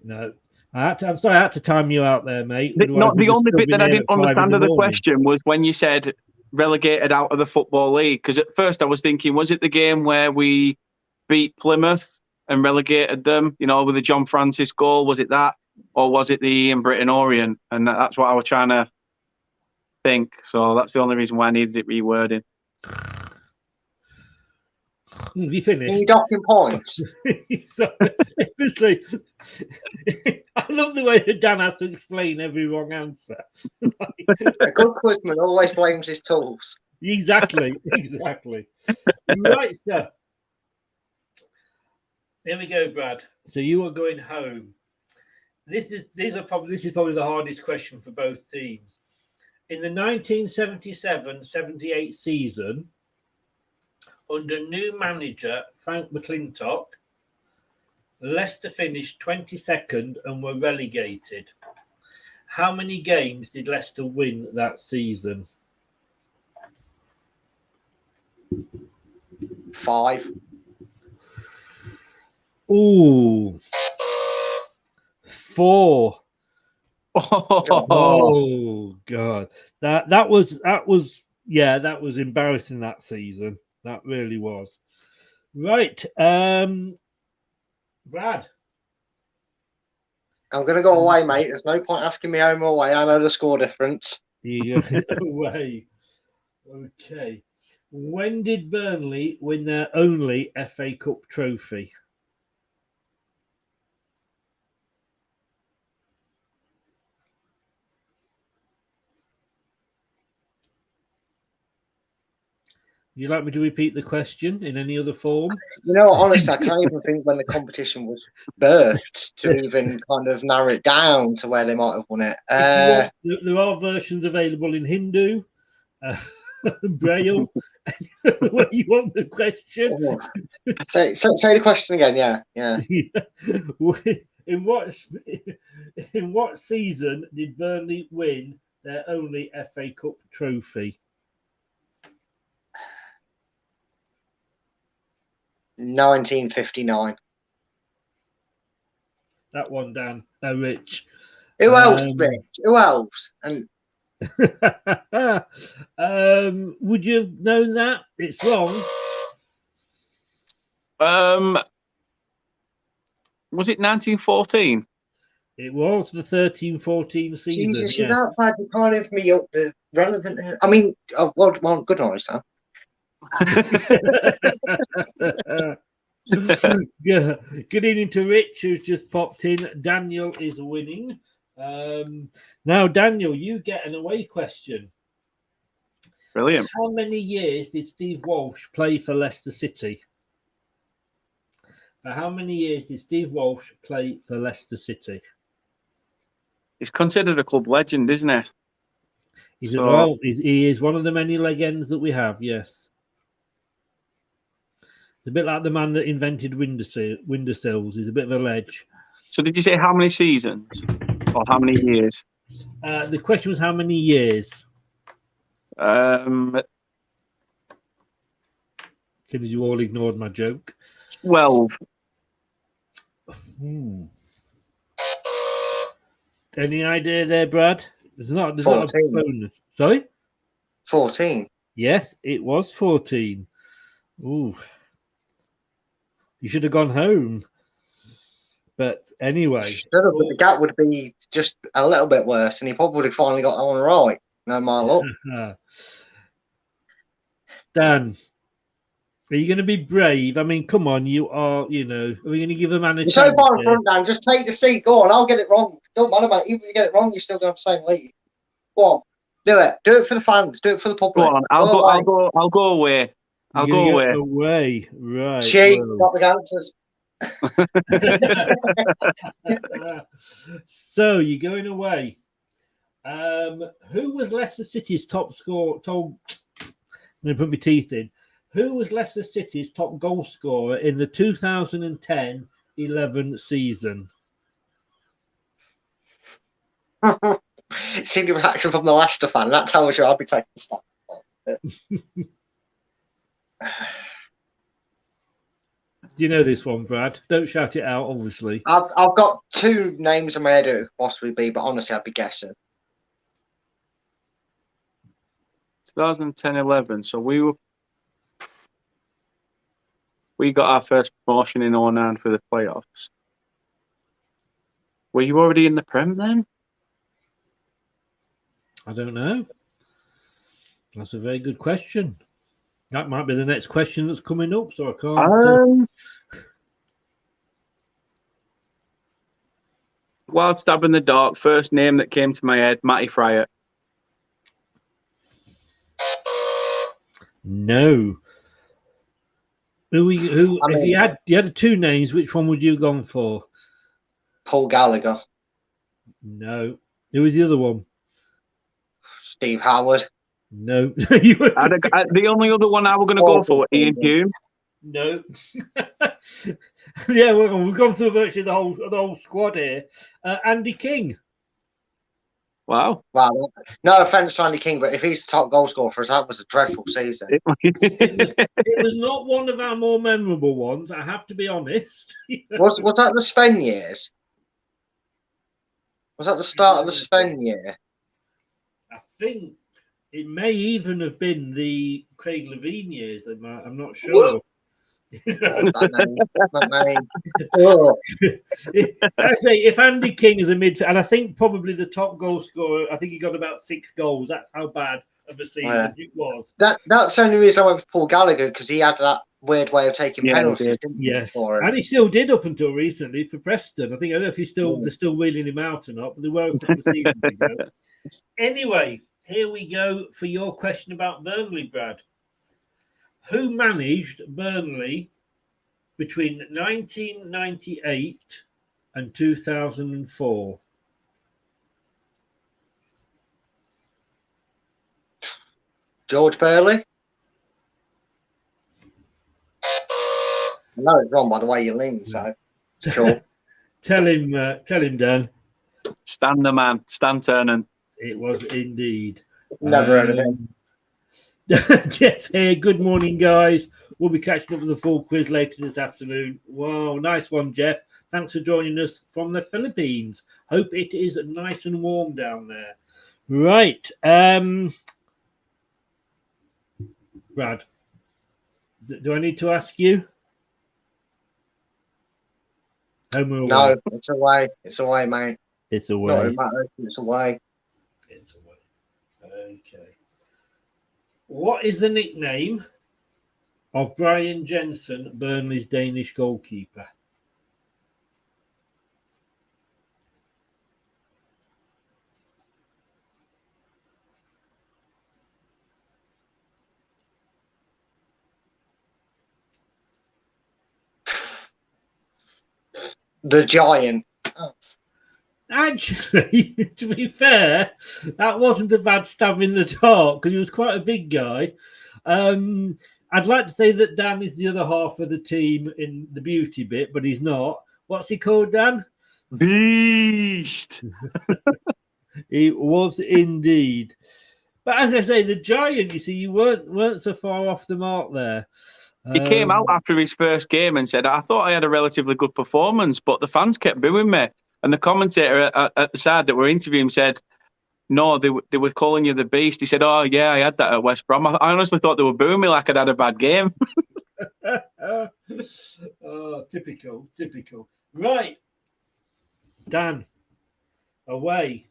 D: No. I'm sorry, I had to time you out there, mate.
F: The only bit that I didn't understand of the question was when you said relegated out of the Football League. Because at first I was thinking, was it the game where we beat Plymouth and relegated them, with the John Francis goal? Was it that? Or was it the Ian Britton Orient? And that's what I was trying to think. So that's the only reason why I needed it reworded.
D: You finished?
E: Are you docking points?
D: Obviously, I love the way that Dan has to explain every wrong answer.
E: A good quizman always blames his tools.
D: Exactly. Right, sir. There we go, Brad. So you are going home. This is probably the hardest question for both teams. In the 1977-78 season, under new manager Frank McClintock, Leicester finished 22nd and were relegated. How many games did Leicester win that season?
E: 5.
D: Ooh. 4. Oh God. That was embarrassing that season. That really was. Right. Brad.
E: I'm going to go away, mate. There's no point asking me home or away. I know the score difference.
D: You go away. Okay. When did Burnley win their only FA Cup trophy? Would you like me to repeat the question in any other form?
E: Honestly, I can't even think when the competition was birthed to even kind of narrow it down to where they might have won it.
D: There are versions available in Hindu, Braille. The way you want the question.
E: Say the question again. Yeah.
D: In what season did Burnley win their only FA Cup trophy?
E: 1959.
D: That one, Dan. Rich.
E: Who else, Rich? Who else? And
D: would you have known that? It's wrong.
F: Was it 1914?
D: It was the 13-14 season.
E: Jesus,
D: yes.
E: you're that bad. You can't give me up the relevant. I mean, well, good knowledge, Dan.
D: Good evening to Rich, who's just popped in. Daniel is winning. Now, Daniel, you get an away question.
F: Brilliant.
D: How many years did Steve Walsh play for Leicester City? How many years did Steve Walsh play for Leicester City?
F: He's considered a club legend, isn't he?
D: He is one of the many legends that we have, yes. It's a bit like the man that invented windowsills. He's a bit of a ledge.
F: So did you say how many seasons or how many years?
D: The question was how many years?
F: Because
D: you all ignored my joke.
F: 12.
D: Any idea there, Brad? There's not a bonus. Sorry?
E: 14.
D: Yes, it was 14. Ooh. You should have gone home. But anyway.
E: But the gap would be just a little bit worse, and he probably would have finally got that one right. No matter what.
D: Dan, are you going to be brave? I mean, come on, you are, are we going to give a man a chance?
E: You're so far in front, Dan. Just take the seat. Go on, I'll get it wrong. Don't matter, mate. Even if you get it wrong, you're still going to have the same lead. Go on. Do it. Do it for the fans. Do it for the public.
F: Go on. I'll go away. I'll go away.
D: Away. Right.
E: Cheap. Got the answers.
D: So you're going away. Who was Leicester City's top scorer? I'm going to put my teeth in. Who was Leicester City's top goal scorer in the 2010-11 season?
E: See the reaction from the Leicester fan. That tells you I'll be taking stuff.
D: Do you know this one, Brad? Don't shout it out, obviously.
E: I've got two names in my head it could possibly be, but honestly, I'd be guessing.
F: 2010-11. So we got our first promotion in 2009 for the playoffs. Were you already in the Prem then?
D: I don't know. That's a very good question. That might be the next question that's coming up, so I can't.
F: Wild stab in the dark. First name that came to my head, Matty Fryer.
D: No. If you had two names, which one would you have gone for?
E: Paul Gallagher.
D: No. Who was the other one?
E: Steve Howard.
D: No.
F: The only other one I was going to go for, Ian Hume.
D: No. Yeah, we've gone through virtually the whole squad here. Andy King.
F: Wow.
E: No offense to Andy King, but if he's the top goal scorer for us, that was a dreadful season.
D: It was not one of our more memorable ones, I have to be honest.
E: Was that the Sven years? Was that the start of the Sven year?
D: I think it may even have been the Craig Levine years. I'm not sure.
E: that name. Oh.
D: I say if Andy King is a midfielder, and I think probably the top goal scorer, I think he got about 6 goals. That's how bad of a season it was.
E: That's the only reason I went for Paul Gallagher, because he had that weird way of taking penalties.
D: Yes, and he still did up until recently for Preston. I don't know if they're still wheeling him out or not, but they were a couple of seasons ago. Anyway, here we go for your question about Burnley, Brad. Who managed Burnley between 1998 and 2004?
E: George Burley. I know it's wrong by the way you lean, so it's cool.
D: Tell him, Dan.
F: Stan the man, Stan Turner.
D: It was indeed.
E: Never heard of him.
D: Jeff here. Good morning, guys. We'll be catching up with the full quiz later this afternoon. Wow, nice one, Jeff. Thanks for joining us from the Philippines. Hope it is nice and warm down there. Right. Brad, do I need to ask you? Home or away?
E: No, it's away. It's away, mate.
D: It's away.
E: It's away.
D: It's away. Okay. What is the nickname of Brian Jensen, Burnley's Danish goalkeeper?
E: The Giant.
D: Actually, to be fair, that wasn't a bad stab in the dark because he was quite a big guy. I'd like to say that Dan is the other half of the team in the beauty bit, but he's not. What's he called, Dan?
F: Beast.
D: He was indeed. But as I say, the Giant, you see, you weren't so far off the mark there.
F: He came out after his first game and said, I thought I had a relatively good performance, but the fans kept booing me. And the commentator at the side that were interviewing him said, no, they were calling you the Beast. He said, oh, yeah, I had that at West Brom. I honestly thought they were booing me like I'd had a bad game.
D: Oh, typical. Right. Dan, away.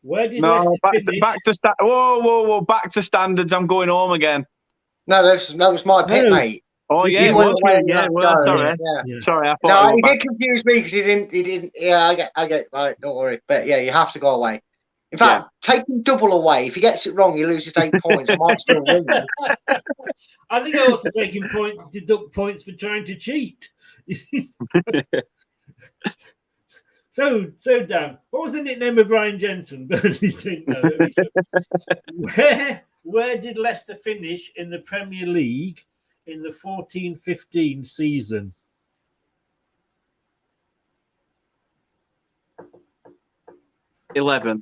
D: Where did Leicester finish?
F: Back to standards. I'm going home again.
E: No, that was my pick, mate.
F: Oh yeah, sorry.
E: Yeah.
F: Sorry, I thought.
E: No, he did confuse me because he didn't. Yeah, I get. Right, don't worry. But yeah, you have to go away. In fact, take him double away. If he gets it wrong, he loses 8 points. I might still win.
D: I think I ought to take him deduct points for trying to cheat. So Dan, what was the nickname of Brian Jensen? Where did Leicester finish in the Premier League in the 14-15 season?
F: th.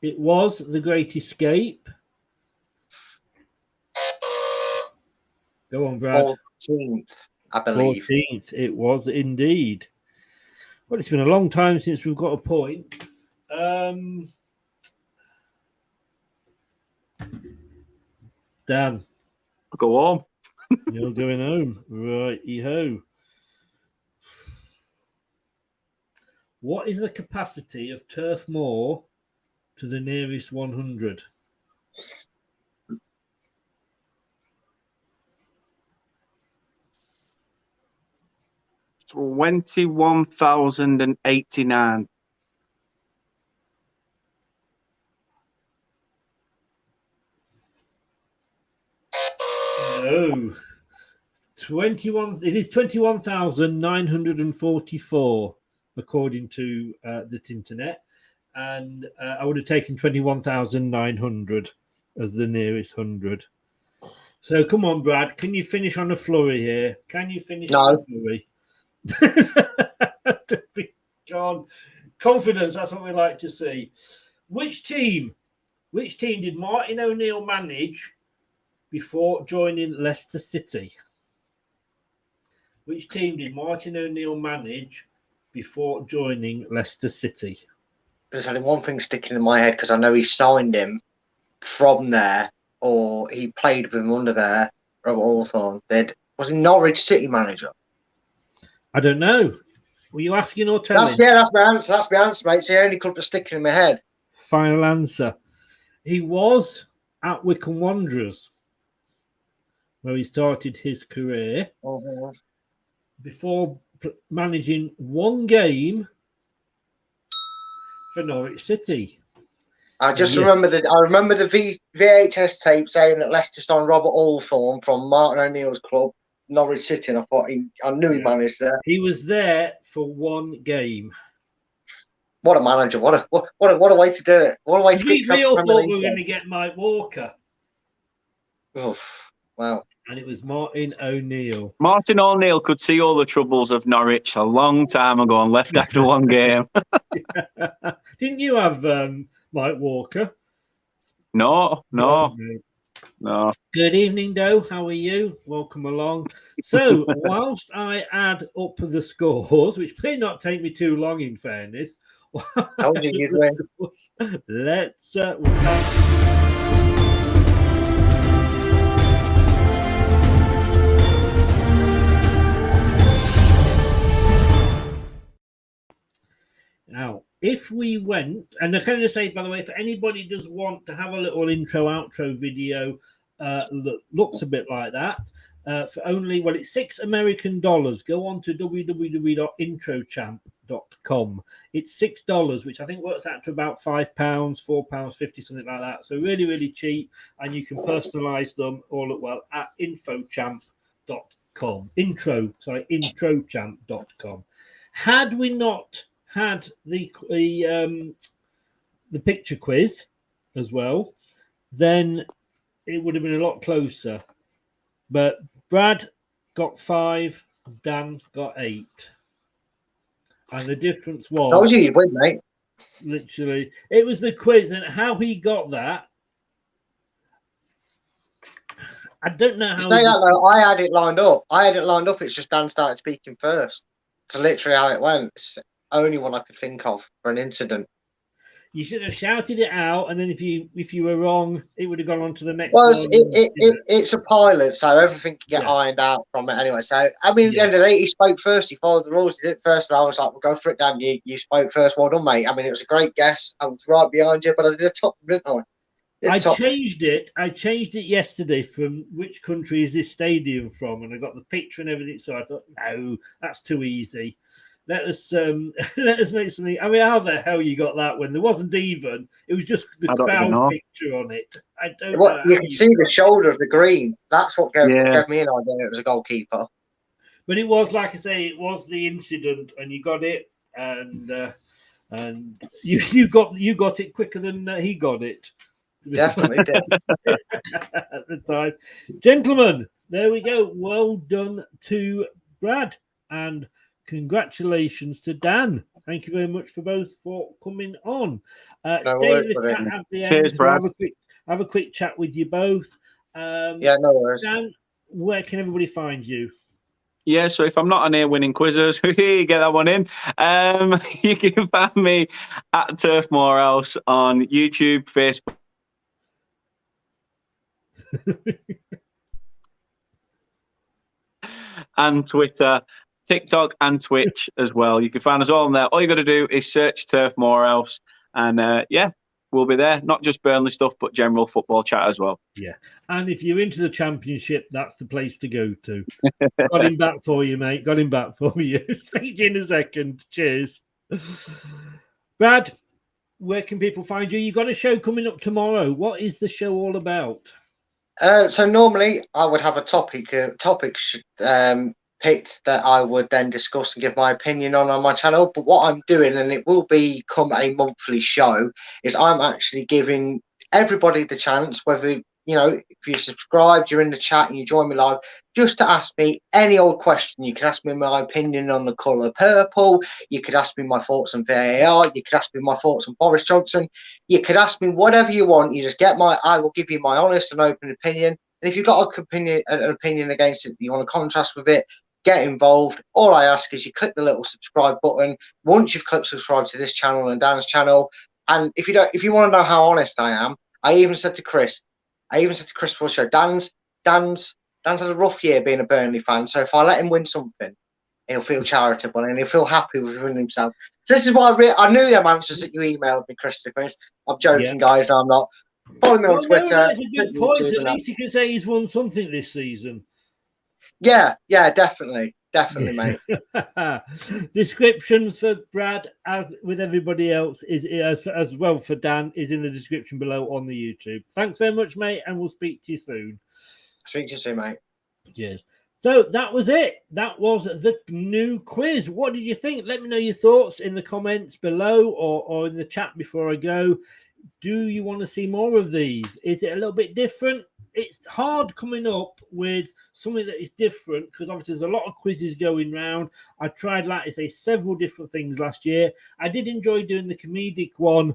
D: It was The Great Escape. Go on, Brad.
E: 14th, I believe.
D: 14th. It was indeed. Well, it's been a long time since we've got a point. Dan.
F: Go on.
D: You're going home. Righty-ho. What is the capacity of Turf Moor to the nearest 100?
F: $21,089.
D: No. 21. It is 21,944 according to the internet, and I would have taken 21,900 as the nearest 100. So come on, Brad, can you finish on a flurry here? Can you finish on a flurry? John, confidence, that's what we like to see. Which team did Martin O'Neill manage before joining Leicester City? Which team did Martin O'Neill manage before joining Leicester City?
E: There's only one thing sticking in my head because I know he signed him from there, or he played with him under there. Robert Hawthorne did. Was he Norwich City manager?
D: I don't know. Were you asking or telling?
E: That's my answer. That's my answer, mate. It's the only club that's sticking in my head.
D: Final answer. He was at Wycombe Wanderers, where he started his career, before managing one game for Norwich City.
E: I just remember the VHS tape saying that Leicester signed Robert Hawthorne from Martin O'Neill's club, Norwich City, and I thought I knew he managed there.
D: He was there for one game.
E: What a manager! What a way to do it! What a way to
D: we all thought we were going to get Mike Walker.
E: Oof! Wow.
D: And it was Martin O'Neill.
F: Martin O'Neill could see all the troubles of Norwich a long time ago and left after one game.
D: Didn't you have Mike Walker?
F: No.
D: Good evening, Doe. How are you? Welcome along. So, whilst I add up the scores, which may not take me too long, in fairness, let's. Now, if we went, and I kind of say, by the way, if anybody does want to have a little intro, outro video that looks a bit like that, for only, well, it's $6 American. Go on to www.introchamp.com. It's $6, which I think works out to about £5, £4.50, something like that. So really, really cheap, and you can personalize them all at infochamp.com. Introchamp.com. Had we not had the picture quiz as well, then it would have been a lot closer. But Brad got 5, Dan got 8. And the difference was...
E: Told you you'd win, mate.
D: Literally. It was the quiz, and how he got that, I don't know how...
E: I had it lined up. It's just Dan started speaking first. It's literally how it went. It's the only one I could think of for an incident.
D: You should have shouted it out, and then if you were wrong, it would have gone on to the next
E: one.
D: Well,
E: it's a pilot, so everything can get ironed out from it anyway. So, I mean, at the end of the day, he spoke first. He followed the rules. He did it first, and I was like, well, go for it, Dan. You spoke first. Well done, mate. I mean, it was a great guess. I was right behind you, but I did a top, didn't I?
D: I changed it yesterday from which country is this stadium from, and I got the picture and everything. So I thought, no, that's too easy. Let us make something. I mean, how the hell you got that when there wasn't even? It was just the crowd picture on it. I don't know.
E: You can see the shoulder of the green. That's what gave me an idea. It was a goalkeeper.
D: But it was, like I say, it was the incident, and you got it, and you got it quicker than he got it.
E: Definitely did.
D: At the time. Gentlemen, there we go. Well done to Brad, and congratulations to Dan. Thank you very much for both for coming on. Stay in the chat at the end.
F: Cheers, Brad.
D: Have a quick chat with you both.
E: Yeah, no worries.
D: Dan, where can everybody find you?
F: Yeah, so if I'm not on here winning quizzes, get that one in. You can find me at Turf Morehouse on YouTube, Facebook. And Twitter, TikTok and Twitch as well. You can find us all on there. All you got to do is search Turf Morehouse, and we'll be there. Not just Burnley stuff, but general football chat as well.
D: Yeah, and if you're into the Championship, that's the place to go to. Got him back for you, mate. Got him back for you. Speak to you in a second. Cheers. Brad, where can people find you? You've got a show coming up tomorrow. What is the show all about?
E: So normally I would have a topic picked that I would then discuss and give my opinion on my channel. But what I'm doing, and it will become a monthly show, is I'm actually giving everybody the chance, whether, if you subscribe, you're in the chat and you join me live, just to ask me any old question. You can ask me my opinion on the colour purple. You could ask me my thoughts on VAR. You could ask me my thoughts on Boris Johnson. You could ask me whatever you want. You just I will give you my honest and open opinion. And if you've got an opinion against it, you want to contrast with it, get involved. All I ask is you click the little subscribe button once you've clicked subscribe to this channel and Dan's channel. And if you want to know how honest I am, I even said to Chris before the show, Dan's had a rough year being a Burnley fan. So if I let him win something, he'll feel charitable and he'll feel happy with winning himself. So this is why I knew them answers that you emailed me, Christopher. I'm joking, guys. No, I'm not. Follow me on Twitter.
D: That's a good point. At least you can say he's won something this season.
E: Yeah, definitely, mate.
D: Descriptions for Brad, as with everybody else, is as well for Dan, is in the description below on the YouTube. Thanks very much, mate, and we'll speak to you soon.
E: Speak to you soon, mate.
D: Cheers. So that was it. That was the new quiz. What did you think? Let me know your thoughts in the comments below or in the chat before I go. Do you want to see more of these? Is it a little bit different? It's hard coming up with something that is different because obviously there's a lot of quizzes going round. I tried, like I say, several different things last year. I did enjoy doing the comedic one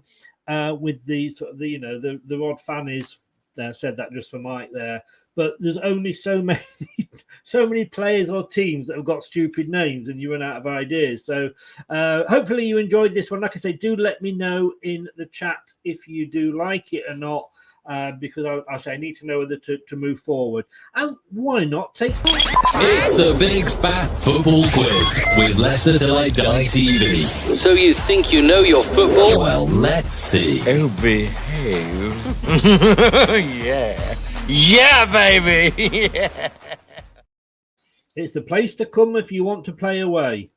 D: with the sort of the odd fannies. I said that just for Mike there. But there's only so many players or teams that have got stupid names, and you run out of ideas. So hopefully you enjoyed this one. Like I say, do let me know in the chat if you do like it or not. Because I need to know whether to move forward. And why not take...
G: It's the Big Fat Football Quiz with Leicester Till I Die TV. So you think you know your football? Well, let's see.
H: Oh, behave. Yeah. Yeah, baby. Yeah.
D: It's the place to come if you want to play away.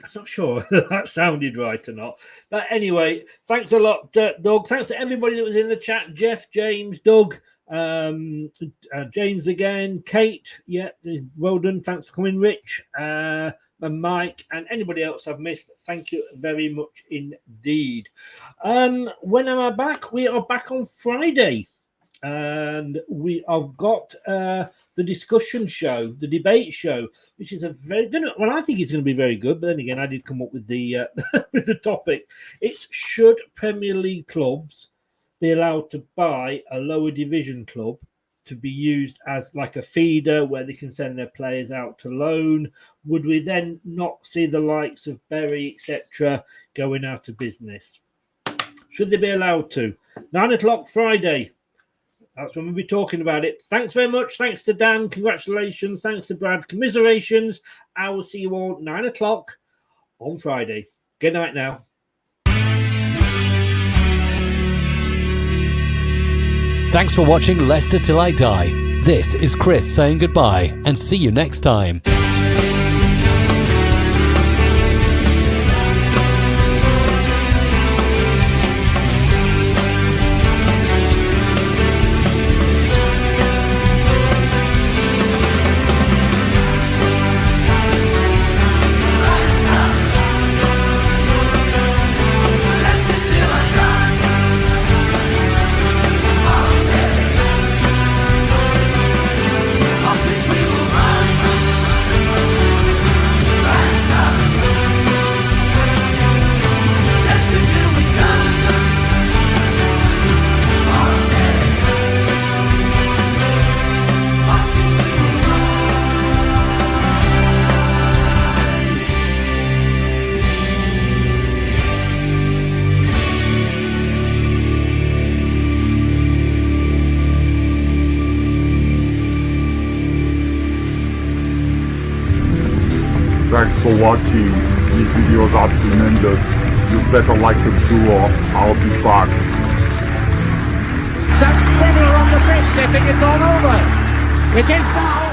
D: I'm not sure that sounded right or not. But anyway, thanks a lot, Doug. Thanks to everybody that was in the chat. Jeff, James, Doug, James again, Kate. Yeah, well done. Thanks for coming, Rich, and Mike, and anybody else I've missed. Thank you very much indeed. When am I back? We are back on Friday. And we have got the discussion show, the debate show, which is a very good. Well, I think it's going to be very good. But then again, I did come up with the with the topic. It's should Premier League clubs be allowed to buy a lower division club to be used as like a feeder where they can send their players out to loan? Would we then not see the likes of Bury, etc., going out of business? Should they be allowed to? 9 o'clock Friday. That's when we'll be talking about it. Thanks very much. Thanks to Dan. Congratulations. Thanks to Brad. Commiserations. I will see you all 9 o'clock on Friday. Good night now.
G: Thanks for watching Leicester Till I Die. This is Chris saying goodbye and see you next time.
I: Thanks for watching. These videos are tremendous. You better like them too, or I'll be back.
J: Some Villa on the pitch, they think it's all over. It is now.